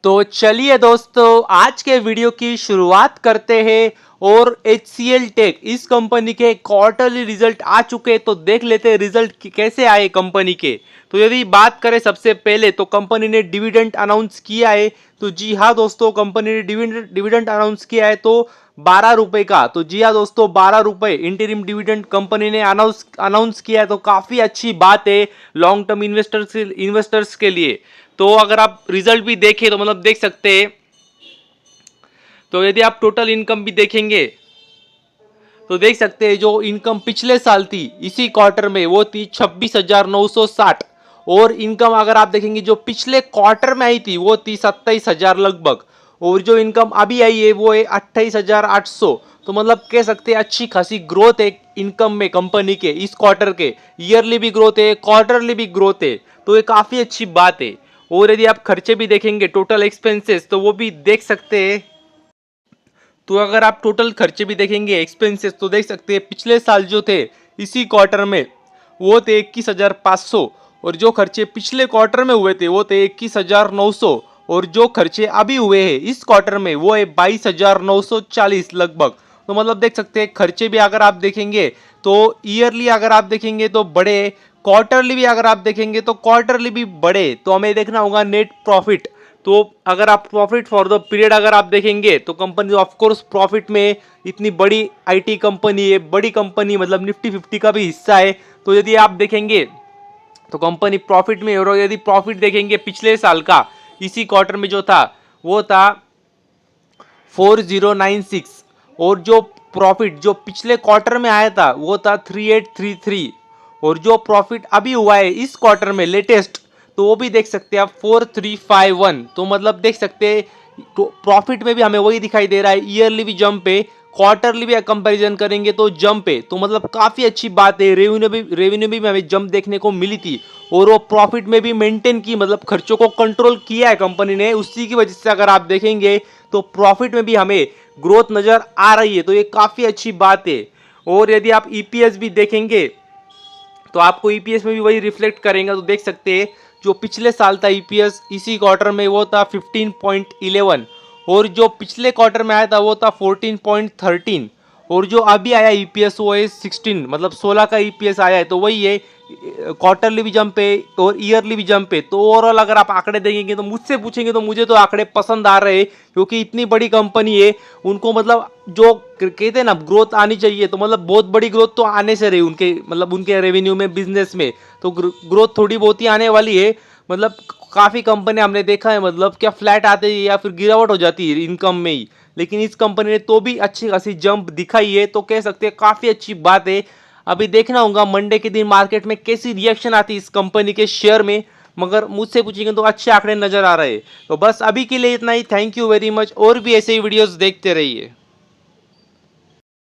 तो चलिए दोस्तों, आज के वीडियो की शुरुआत करते हैं। और HCL टेक इस कंपनी के क्वार्टरली रिजल्ट आ चुके हैं, तो देख लेते हैं रिजल्ट कैसे आए कंपनी के। तो यदि बात करें सबसे पहले, तो कंपनी ने डिविडेंड अनाउंस किया है। तो जी हाँ दोस्तों, कंपनी ने डिविडेंड अनाउंस किया है तो 12 रुपए का। तो जी हाँ दोस्तों, 12 रुपए इंटरिम डिविडेंड कंपनी ने अनाउंस किया है, तो काफी अच्छी बात है लॉन्ग टर्म इन्वेस्टर्स के लिए। तो अगर आप रिजल्ट भी देखें तो मतलब देख सकते हैं। तो यदि आप टोटल इनकम भी देखेंगे तो देख सकते हैं, जो इनकम पिछले साल थी इसी क्वार्टर में वो थी 26,960। और इनकम अगर आप देखेंगे जो पिछले क्वार्टर में आई थी वो थी 27,000 लगभग। और जो इनकम अभी आई है वो है 28,800। तो मतलब कह सकते हैं अच्छी खासी ग्रोथ है इनकम में कंपनी के इस क्वार्टर के। ईयरली भी ग्रोथ है, क्वार्टरली भी ग्रोथ है, तो ये काफी अच्छी बात है। और यदि आप खर्चे भी देखेंगे टोटल एक्सपेंसेस, तो वो भी देख सकते हैं। तो अगर आप टोटल खर्चे भी देखेंगे एक्सपेंसेस, तो देख सकते हैं पिछले साल जो थे इसी क्वार्टर में वो थे 21,500। और जो खर्चे पिछले क्वार्टर में हुए थे वो थे 21,900। और जो खर्चे अभी हुए हैं इस क्वार्टर में वो है 22,940 लगभग। तो मतलब देख सकते हैं खर्चे भी अगर आप देखेंगे तो ईयरली अगर आप देखेंगे तो बड़े, क्वार्टरली भी अगर आप देखेंगे तो क्वार्टरली भी बड़े। तो हमें देखना होगा नेट प्रॉफिट। तो अगर आप प्रॉफिट फॉर द पीरियड अगर आप देखेंगे तो कंपनी ऑफ कोर्स प्रॉफिट में, इतनी बड़ी आईटी कंपनी है, बड़ी कंपनी मतलब निफ्टी 50 का भी हिस्सा है। तो यदि आप देखेंगे तो कंपनी प्रॉफिट में, और यदि प्रॉफिट देखेंगे पिछले साल का इसी क्वार्टर में जो था वो था 4096। और जो प्रॉफिट जो पिछले क्वार्टर में आया था वो था 3833। और जो प्रॉफिट अभी हुआ है इस क्वार्टर में लेटेस्ट, तो वो भी देख सकते हैं आप 4351। तो मतलब देख सकते हैं तो प्रॉफिट में भी हमें वही दिखाई दे रहा है, ईयरली भी जंप है, क्वार्टरली भी कंपैरिजन करेंगे तो जंप है। तो मतलब काफी अच्छी बात है। रेवेन्यू भी हमें जंप देखने को मिली थी। और वो प्रॉफिट में भी मेंटेन की, मतलब खर्चों को कंट्रोल किया है कंपनी ने, उसी की वजह से अगर आप देखेंगे तो प्रॉफिट में भी हमें ग्रोथ नजर आ रही है। तो ये काफी अच्छी बात है। और यदि आप ईपीएस भी देखेंगे तो आपको ईपीएस में भी वही रिफ्लेक्ट करेंगे। तो देख सकते हैं जो पिछले साल था ईपीएस इसी क्वार्टर में वो था 15.11। और जो पिछले क्वार्टर में आया था वो था 14.13। और जो अभी आया ईपीएस वो है 16, मतलब 16 का ईपीएस आया है। तो वही है, क्वार्टरली भी जंप है और ईयरली भी जंप है। तो ओवरऑल अगर आप आंकड़े देखेंगे तो मुझसे पूछेंगे तो मुझे तो आंकड़े पसंद आ रहे हैं, क्योंकि इतनी बड़ी कंपनी है, उनको मतलब जो कहते हैं ना ग्रोथ आनी चाहिए, तो मतलब बहुत बड़ी ग्रोथ तो आने से रही उनके, मतलब उनके रेवेन्यू में, बिजनेस में तो ग्रोथ थोड़ी बहुत ही आने वाली है। मतलब काफ़ी कंपनी हमने देखा है मतलब क्या फ्लैट आते ही या फिर गिरावट हो जाती है इनकम में ही, लेकिन इस कंपनी ने तो भी अच्छी खासी जंप दिखाई है। तो कह सकते हैं काफ़ी अच्छी बात है। अभी देखना होगा मंडे के दिन मार्केट में कैसी रिएक्शन आती है इस कंपनी के शेयर में, मगर मुझसे पूछेंगे तो अच्छे आंकड़े नजर आ रहे हैं। तो बस अभी के लिए इतना ही। Thank you very much. और भी ऐसे ही वीडियोस देखते रहिए।